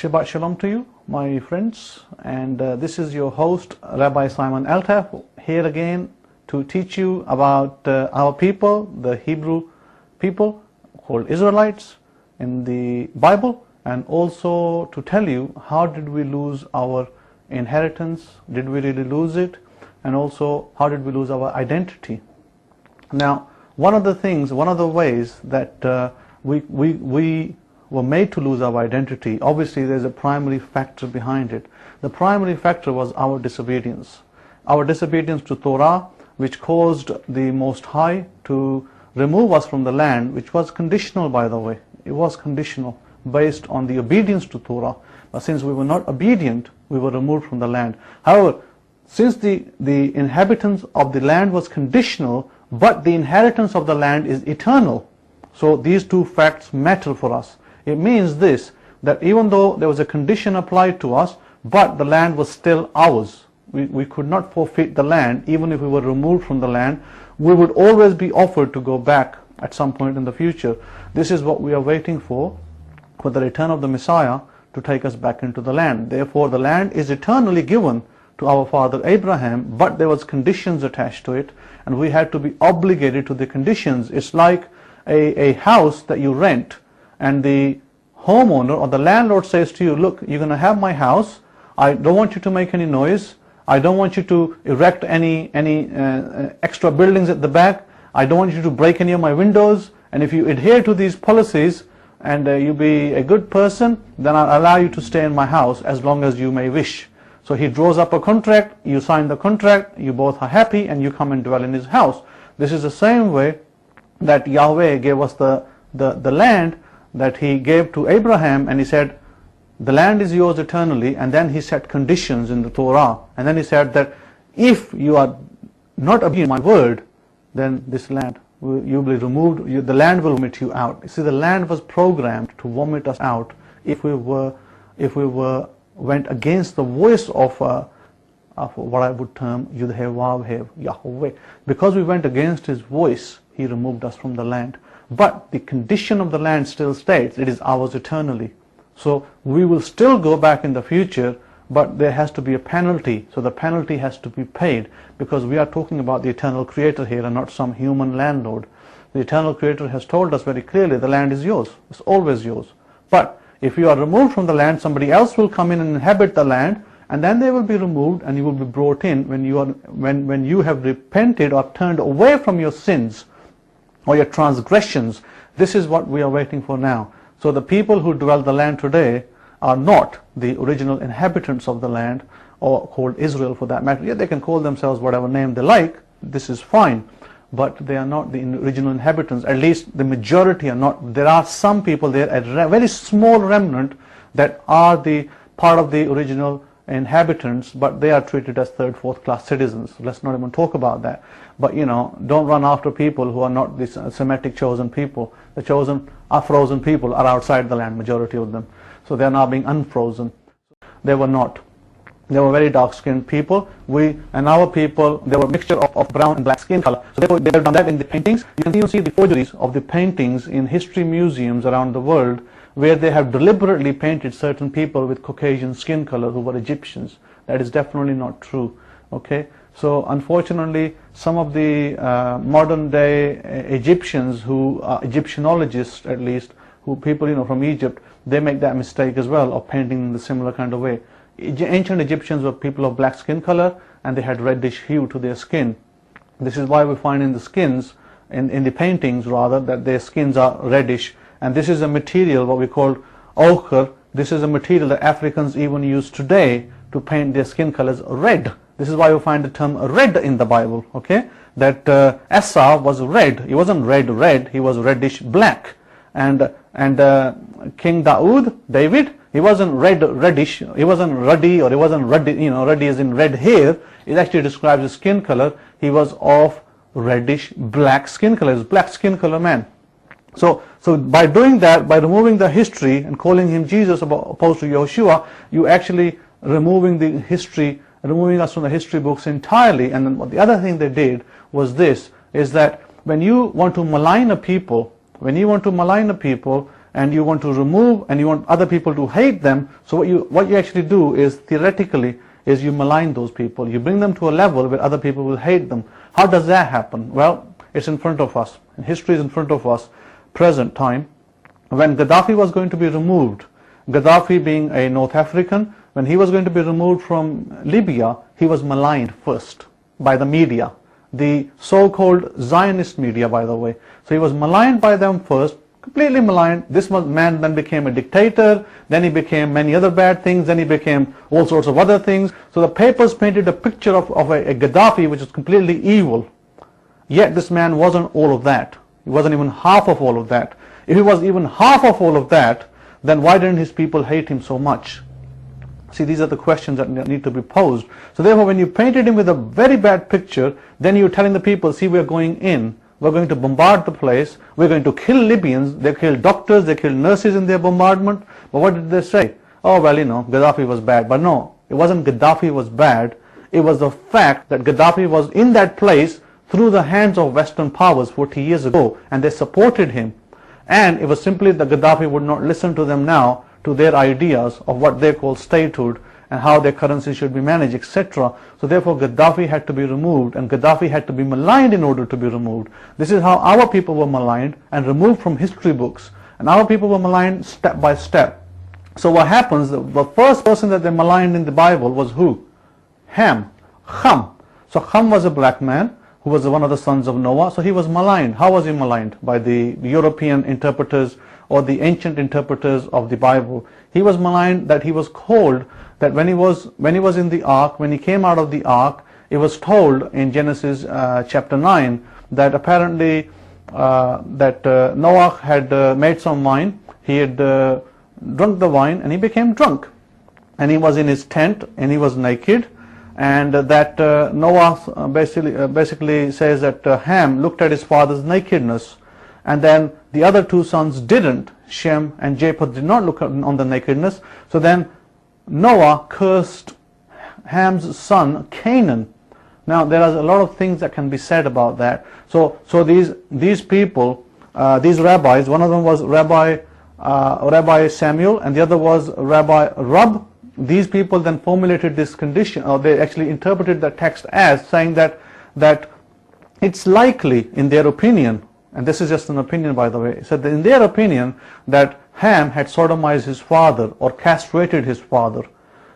Shabbat Shalom to you, my friends, and this is your host, Rabbi Simon Altaf, here again to teach you about our people, the Hebrew people called Israelites in the Bible, and also to tell you how did we lose our inheritance, did we really lose it, and also how did we lose our identity. Now, one of the ways that we were made to lose our identity, obviously there's a primary factor behind it. The primary factor was our disobedience. Our disobedience to Torah, which caused the Most High to remove us from the land, which was conditional, by the way. It was conditional, based on the obedience to Torah. But since we were not obedient, we were removed from the land. However, since the inhabitants of the land was conditional, but the inheritance of the land is eternal, so these two facts matter for us. It means this, that even though there was a condition applied to us, but the land was still ours. We could not forfeit the land, even if we were removed from the land. We would always be offered to go back at some point in the future. This is what we are waiting for the return of the Messiah to take us back into the land. Therefore, the land is eternally given to our father Abraham, but there was conditions attached to it, and we had to be obligated to the conditions. It's like a house that you rent, and the homeowner or the landlord says to you, look, you're going to have my house, I don't want you to make any noise, I don't want you to erect any extra buildings at the back, I don't want you to break any of my windows, and if you adhere to these policies and you be a good person, then I'll allow you to stay in my house as long as you may wish. So he draws up a contract, you sign the contract, you both are happy, and you come and dwell in his house. This is the same way that Yahweh gave us the land that he gave to Abraham, and he said, the land is yours eternally, and then he set conditions in the Torah, and then he said that if you are not obedient to my word, then this land, you will be removed, the land will vomit you out. You see, the land was programmed to vomit us out if we went against the voice of what I would term Yahweh. Because we went against his voice, he removed us from the land. But the condition of the land still states, it is ours eternally. So we will still go back in the future, but there has to be a penalty. So the penalty has to be paid, because we are talking about the eternal creator here and not some human landlord. The eternal creator has told us very clearly, the land is yours. It's always yours. But if you are removed from the land, somebody else will come in and inhabit the land, and then they will be removed, and you will be brought in when you have repented or turned away from your sins or your transgressions. This is what we are waiting for now. So the people who dwell the land today are not the original inhabitants of the land, or called Israel for that matter. Yeah, they can call themselves whatever name they like, this is fine, but they are not the original inhabitants. At least the majority are not. There are some people there, a very small remnant, that are the part of the original inhabitants, but they are treated as third, fourth class citizens. Let's not even talk about that. But don't run after people who are not the Semitic chosen people. The chosen are frozen people are outside the land, majority of them. So they are now being unfrozen. They were not. They were very dark-skinned people. Our people, they were a mixture of brown and black skin color. So therefore, they have done that in the paintings. You can even see the forgeries of the paintings in history museums around the world, where they have deliberately painted certain people with Caucasian skin color who were Egyptians. That is definitely not true. Okay? So unfortunately, some of the modern day Egyptians who are Egyptianologists, at least, who people from Egypt, they make that mistake as well of painting in the similar kind of way. Ancient Egyptians were people of black skin color, and they had reddish hue to their skin. This is why we find in the skins, in the paintings rather, that their skins are reddish. And this is a material, what we call ochre. This is a material that Africans even use today to paint their skin colors red. This is why you find the term red in the Bible, okay? That Esau was red. He wasn't red, he was reddish black. And King David, he wasn't reddish, he wasn't ruddy, or he wasn't ruddy, ruddy as in red hair. It actually describes his skin color. He was of reddish black skin color. He was a black skin color man. So by doing that, by removing the history and calling him Jesus opposed to Yeshua, you actually removing us from the history books entirely. And then the other thing they did was this, is that when you want to malign a people, and you want to remove, and you want other people to hate them. So what you actually do is, theoretically, is you malign those people. You bring them to a level where other people will hate them. How does that happen? Well, it's in front of us. History is in front of us, present time. When Gaddafi was going to be removed, Gaddafi being a North African, when he was going to be removed from Libya, he was maligned first by the media, the so-called Zionist media, by the way. So he was maligned by them first, completely maligned. This man then became a dictator, then he became many other bad things, then he became all sorts of other things. So the papers painted a picture of a Gaddafi which is completely evil. Yet this man wasn't all of that. He wasn't even half of all of that. If he was even half of all of that, then why didn't his people hate him so much? See, these are the questions that need to be posed. So therefore, when you painted him with a very bad picture, then you're telling the people, see, we're going in, we're going to bombard the place, we're going to kill Libyans. They killed doctors, they killed nurses in their bombardment. But what did they say? Oh, well, Gaddafi was bad. But no, it wasn't Gaddafi was bad. It was the fact that Gaddafi was in that place through the hands of Western powers 40 years ago, and they supported him. And it was simply that Gaddafi would not listen to them now, to their ideas of what they call statehood and how their currency should be managed, etc. So therefore Gaddafi had to be removed, and Gaddafi had to be maligned in order to be removed. This is how our people were maligned and removed from history books. And our people were maligned step by step. So what happens, the first person that they maligned in the Bible was who? Ham. So Ham was a black man who was one of the sons of Noah. So he was maligned. How was he maligned? By the European interpreters or the ancient interpreters of the Bible. He was maligned that he was called, that when he was in the ark, when he came out of the ark, it was told in Genesis chapter 9 that apparently Noah had made some wine. He had drunk the wine and he became drunk. And he was in his tent and he was naked. And that Noah basically says that Ham looked at his father's nakedness, and then the other two sons didn't. Shem and Japheth did not look on the nakedness. So then Noah cursed Ham's son Canaan. Now there are a lot of things that can be said about that. So these people, these rabbis, one of them was Rabbi Samuel, and the other was Rabbi Rub. These people then formulated this condition, or they actually interpreted the text as saying that it's likely, in their opinion, and this is just an opinion, by the way, so in their opinion that Ham had sodomized his father or castrated his father.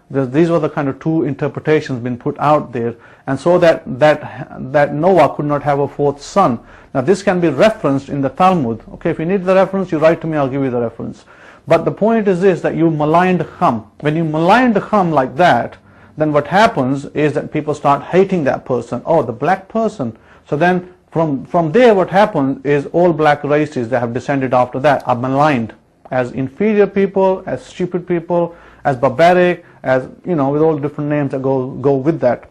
These were the kind of two interpretations being put out there, and so that Noah could not have a fourth son. Now this can be referenced in the Talmud. Okay, if you need the reference, you write to me, I'll give you the reference. But the point is this, that you maligned Ham. When you maligned Ham like that, then what happens is that people start hating that person. Oh, the black person. So then from there what happens is all black races that have descended after that are maligned as inferior people, as stupid people, as barbaric, as, with all different names that go with that.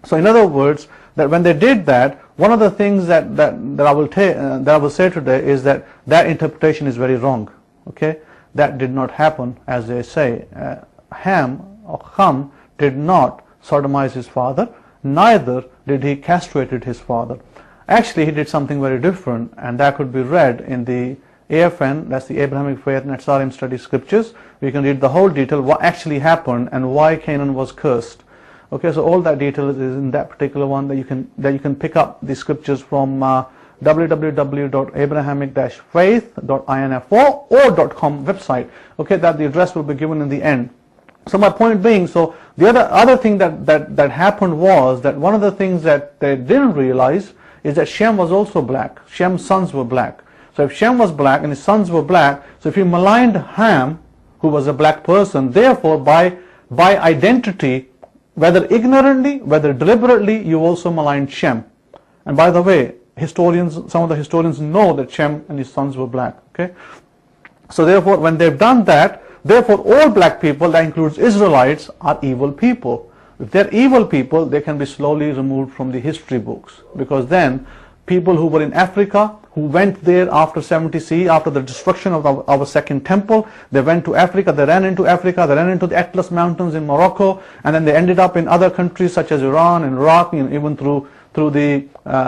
So in other words, that when they did that, one of the things that I will say today is that interpretation is very wrong. Okay, that did not happen, as they say. Ham did not sodomize his father, neither did he castrated his father. Actually, he did something very different, and that could be read in the AFN, that's the Abrahamic Faith and Netzarim Study Scriptures. We can read the whole detail, what actually happened and why Canaan was cursed. Okay, so all that detail is in that particular one that you can pick up the scriptures from www.abrahamic-faith.info or .com website. Okay, that the address will be given in the end. So my point being, so the other thing that happened was that one of the things that they didn't realize is that Shem was also black. Shem's sons were black. So if Shem was black and his sons were black, so if you maligned Ham, who was a black person, therefore by identity, whether ignorantly, whether deliberately, you also maligned Shem. And by the way, some of the historians know that Shem and his sons were black. Okay, so therefore, when they've done that, therefore all black people, that includes Israelites, are evil people. If they're evil people, they can be slowly removed from the history books, because then people who were in Africa, who went there after 70 CE, after the destruction of our second temple, they went to Africa, they ran into the Atlas Mountains in Morocco, and then they ended up in other countries such as Iran and Iraq, even through the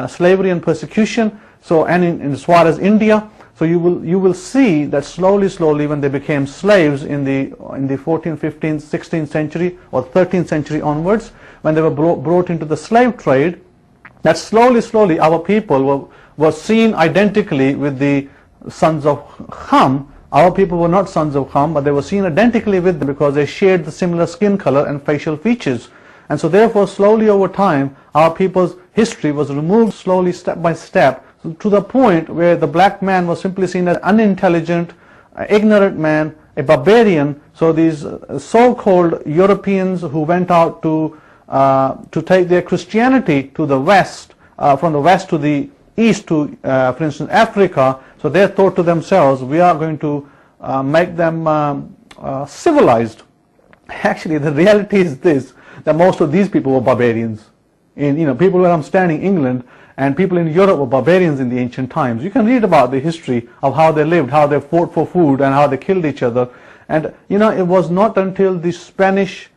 slavery and persecution. So, and in as far as India. So you will see that slowly when they became slaves in the 14th, 15th, 16th century or 13th century onwards, when they were brought into the slave trade, that slowly our people were seen identically with the sons of Ham. Our people were not sons of Ham, but they were seen identically with them because they shared the similar skin color and facial features. And so therefore, slowly over time, our people's history was removed slowly, step by step, to the point where the black man was simply seen as unintelligent, ignorant man, a barbarian. So these so-called Europeans who went out to take their Christianity to the west, from the west to the east to, for instance, Africa, so they thought to themselves, we are going to make them civilized. Actually, the reality is this, that most of these people were barbarians. People where I'm standing, England, and people in Europe were barbarians in the ancient times. You can read about the history of how they lived, how they fought for food, and how they killed each other. And it was not until the Spanish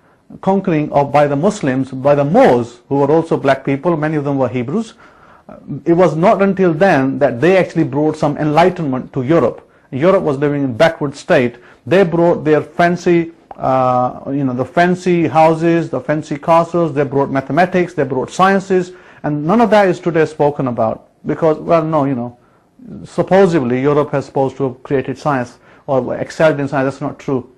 conquering by the Muslims, by the Moors, who were also black people, many of them were Hebrews, it was not until then that they actually brought some enlightenment to Europe. Europe was living in a backward state. They brought their fancy, the fancy houses, the fancy castles, they brought mathematics, they brought sciences, and none of that is today spoken about because, well, no, supposedly Europe has supposed to have created science or excelled in science. That's not true.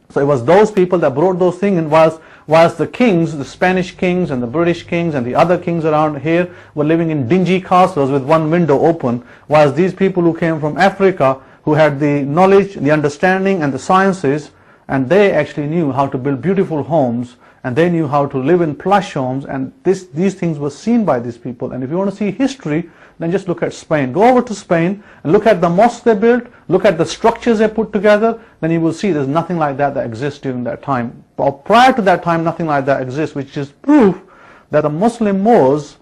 So it was those people that brought those things, and whilst the kings, the Spanish kings and the British kings and the other kings around here were living in dingy castles with one window open, whilst these people who came from Africa, who had the knowledge, the understanding and the sciences, and they actually knew how to build beautiful homes, and they knew how to live in plush homes, and these things were seen by these people. And if you want to see history, then just look at Spain. Go over to Spain and look at the mosques they built, look at the structures they put together, then you will see there's nothing like that exists during that time. Or prior to that time, nothing like that exists, which is proof that the Muslim Moors,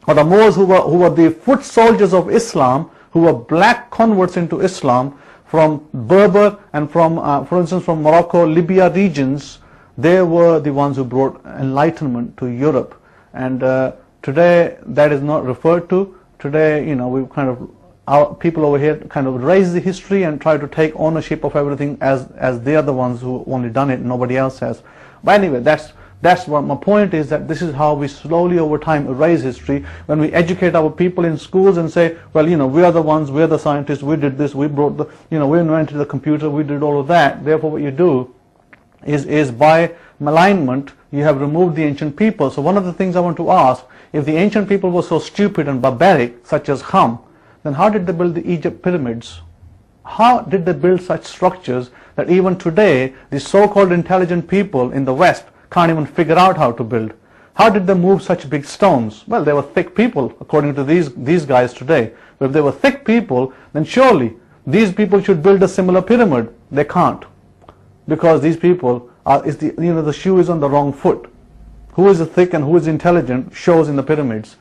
or the Moors who were the foot soldiers of Islam, who were black converts into Islam from Berber and for instance, from Morocco, Libya regions, they were the ones who brought enlightenment to Europe. And today that is not referred to. Today, we've our people over here kind of raise the history and try to take ownership of everything as they are the ones who only done it and nobody else has. But anyway, that's what my point is, that this is how we slowly over time erase history. When we educate our people in schools and say, well, we are the ones, we're the scientists, we did this, we brought the, we invented the computer, we did all of that. Therefore, what you do is by malignment, you have removed the ancient people. So one of the things I want to ask, if the ancient people were so stupid and barbaric, such as Ham, then how did they build the Egypt pyramids? How did they build such structures that even today, the so-called intelligent people in the West can't even figure out how to build? How did they move such big stones? Well, they were thick people, according to these guys today. But if they were thick people, then surely these people should build a similar pyramid. They can't, because these people the shoe is on the wrong foot. Who is thick and who is intelligent shows in the pyramids.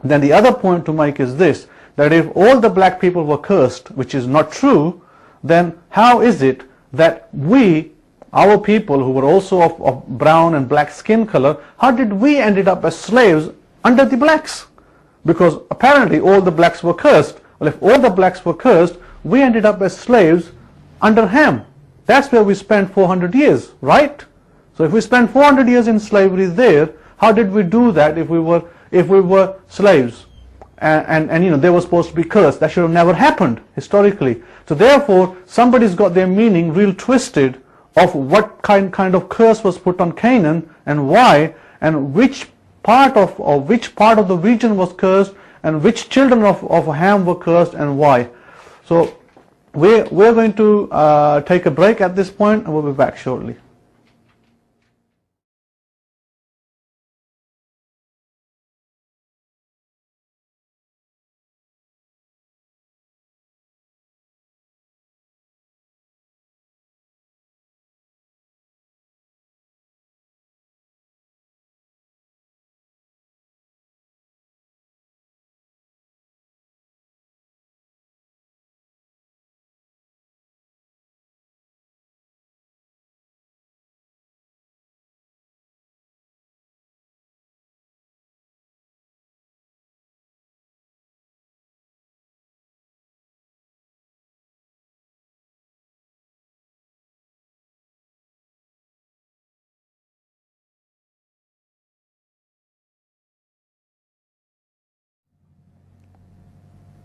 Then the other point to make is this, that if all the black people were cursed, which is not true, then how is it that our people who were also of brown and black skin color, how did we ended up as slaves under the blacks? Because apparently all the blacks were cursed. Well, if all the blacks were cursed, we ended up as slaves under Ham. That's where we spent 400 years, right? So if we spent 400 years in slavery there, how did we do that if we were slaves? And they were supposed to be cursed. That should have never happened historically. So therefore, somebody's got their meaning real twisted of what kind of curse was put on Canaan and why, and which part of the region was cursed, and which children of Ham were cursed and why. So we're going to take a break at this point, and we'll be back shortly.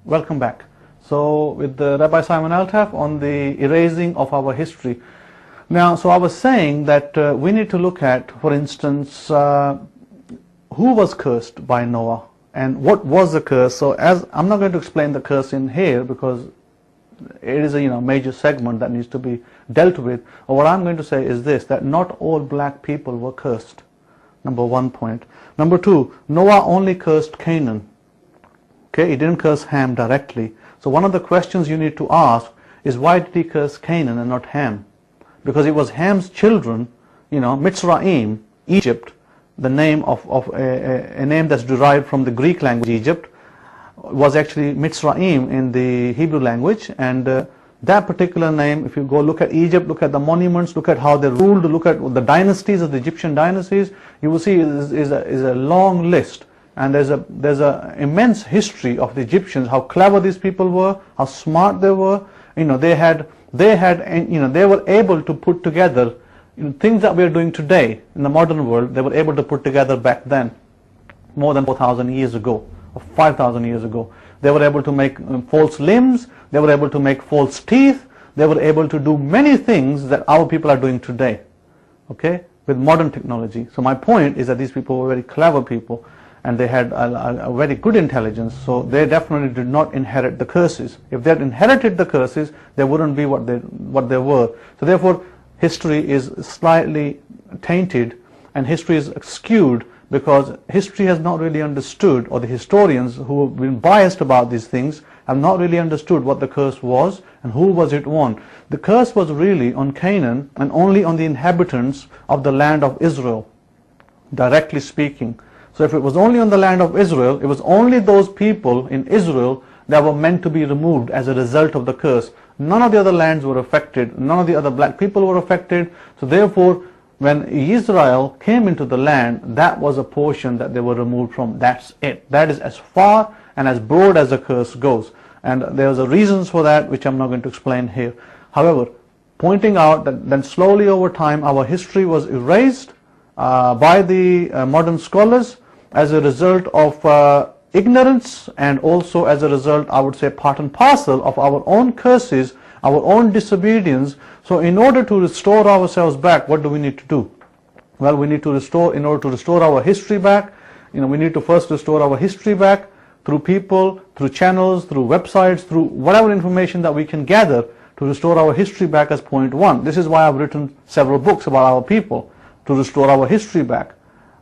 Welcome back. So with the Rabbi Simon Altaf on the erasing of our history. Now, so I was saying that we need to look at, for instance, who was cursed by Noah and what was the curse. So as I'm not going to explain the curse in here because it is a major segment that needs to be dealt with. Or what I'm going to say is this, that not all black people were cursed. Number one point. Number two, Noah only cursed Canaan. Okay, he didn't curse Ham directly. So one of the questions you need to ask is, why did he curse Canaan and not Ham? Because it was Ham's children, Mitzrayim, Egypt, the name of a name that's derived from the Greek language Egypt, was actually Mitzrayim in the Hebrew language, and that particular name, if you go look at Egypt, look at the monuments, look at how they ruled, look at the dynasties of the Egyptian dynasties, you will see is a long list. And there's a immense history of the Egyptians, how clever these people were, how smart they were. They were able to put together things that we are doing today in the modern world. They were able to put together back then, more than 4,000 years ago, or 5,000 years ago. They were able to make false limbs. They were able to make false teeth. They were able to do many things that our people are doing today, okay, with modern technology. So my point is that these people were very clever people, and they had a very good intelligence, so they definitely did not inherit the curses. If they had inherited the curses, they wouldn't be what they were. So therefore, history is slightly tainted, and history is skewed, because history has not really understood, or the historians who have been biased about these things have not really understood what the curse was and who was it on. The curse was really on Canaan and only on the inhabitants of the land of Israel, directly speaking. So if it was only on the land of Israel, it was only those people in Israel that were meant to be removed as a result of the curse. None of the other lands were affected. None of the other black people were affected. So therefore, when Israel came into the land, that was a portion that they were removed from. That's it. That is as far and as broad as the curse goes. And there's a reasons for that, which I'm not going to explain here. However, pointing out that then slowly over time, our history was erased by the modern scholars, as a result of ignorance, and also as a result, I would say, part and parcel of our own curses, our own disobedience. So in order to restore ourselves back, what do we need to do? Well, we need to restore, in order to restore our history back, we need to first restore our history back through people, through channels, through websites, through whatever information that we can gather to restore our history back as point one. This is why I've written several books about our people, to restore our history back.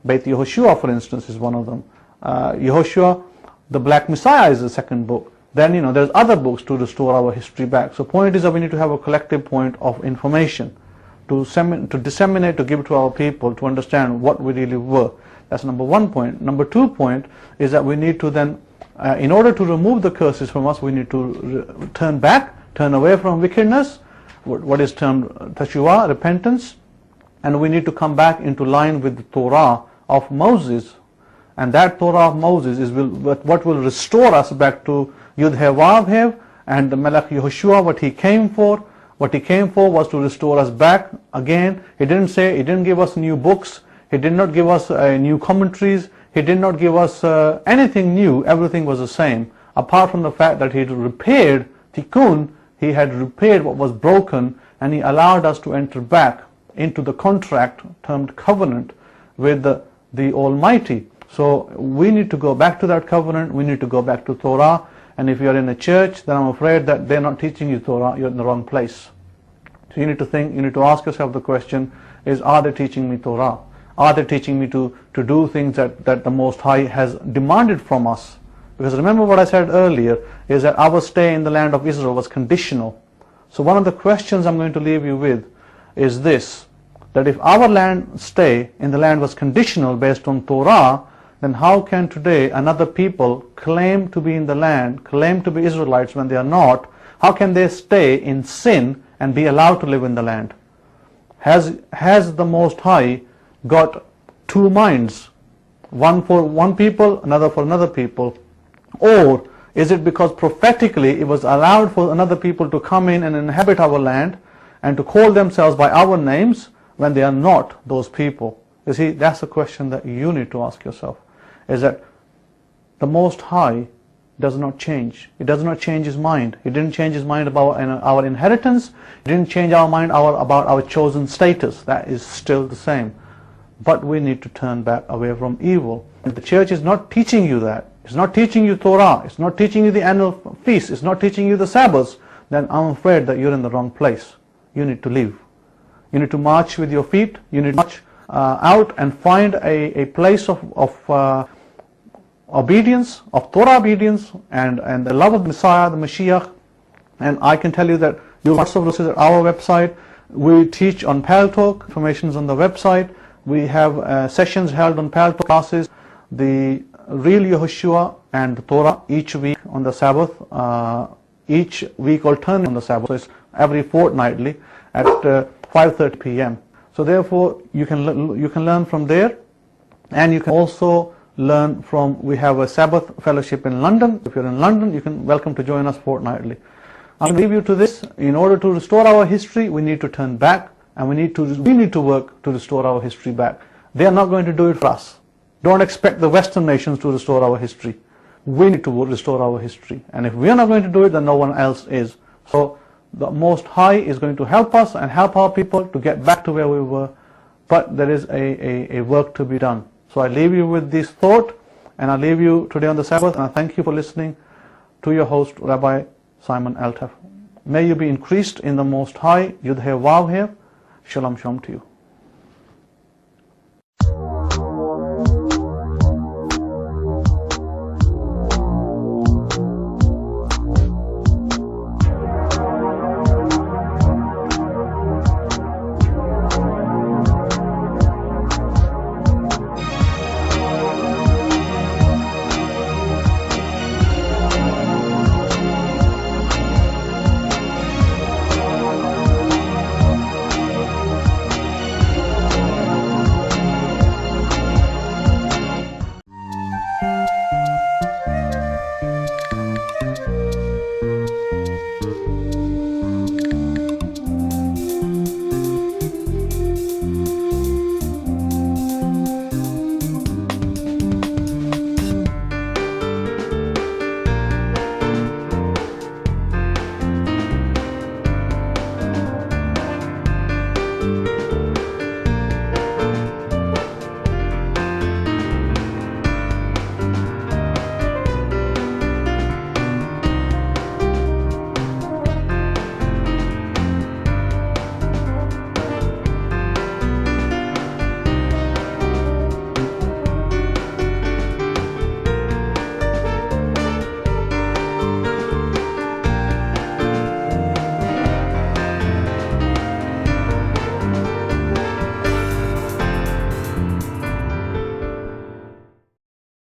Beit Yehoshua, for instance, is one of them. Yehoshua, the Black Messiah, is the second book. Then, there's other books to restore our history back. So point is that we need to have a collective point of information to disseminate, to give to our people, to understand what we really were. That's number one point. Number 2 point is that we need to then, in order to remove the curses from us, we need to turn back, turn away from wickedness, what is termed teshuvah, repentance, and we need to come back into line with the Torah of Moses. And that Torah of Moses is what will restore us back to Yud He Vav He, and the Melech Yehoshua, what he came for. What he came for was to restore us back again. He didn't give us new books. He did not give us new commentaries. He did not give us anything new. Everything was the same, apart from the fact that he had repaired tikkun. He had repaired what was broken, and he allowed us to enter back into the contract termed covenant with the Almighty. So we need to go back to that covenant. We need to go back to Torah. And if you're in a church, then I'm afraid that they're not teaching you Torah. You're in the wrong place. So you need to think, you need to ask yourself the question, are they teaching me Torah? Are they teaching me to do things that the Most High has demanded from us? Because remember what I said earlier, is that our stay in the land of Israel was conditional. So one of the questions I'm going to leave you with is this, that if our land stay in the land was conditional based on Torah, then how can today another people claim to be in the land, claim to be Israelites when they are not? How can they stay in sin and be allowed to live in the land? Has the Most High got two minds, one for one people, another for another people? Or is it because prophetically it was allowed for another people to come in and inhabit our land and to call themselves by our names when they are not those people? You see, that's a question that you need to ask yourself. Is that the Most High does not change. It does not change his mind. He didn't change his mind about our inheritance. He didn't change our mind about our chosen status. That is still the same. But we need to turn back away from evil. If the church is not teaching you that, it's not teaching you Torah, it's not teaching you the annual feast, it's not teaching you the Sabbaths, then I'm afraid that you're in the wrong place. You need to leave. You need to march with your feet. You need to march out and find a place of obedience, of Torah obedience, and the love of the Messiah, the Mashiach. And I can tell you that you'll lots of resources at our website. We teach on Paltalk. Information is on the website. We have sessions held on Paltalk classes, the real Yehoshua and the Torah each week on the Sabbath, each week alternate on the Sabbath. So it's every fortnightly at 5:30 p.m. So therefore, you can learn from there, and you can also learn from. We have a Sabbath fellowship in London. If you're in London, you can welcome to join us fortnightly. I'll leave you to this. In order to restore our history, we need to turn back, and we need to work to restore our history back. They are not going to do it for us. Don't expect the Western nations to restore our history. We need to restore our history, and if we are not going to do it, then no one else is. So the Most High is going to help us and help our people to get back to where we were, but there is a work to be done. So I leave you with this thought, and I leave you today on the Sabbath, and I thank you for listening to your host, Rabbi Simon Altaf. May you be increased in the Most High, Yud He Vav He. Shalom Shalom to you.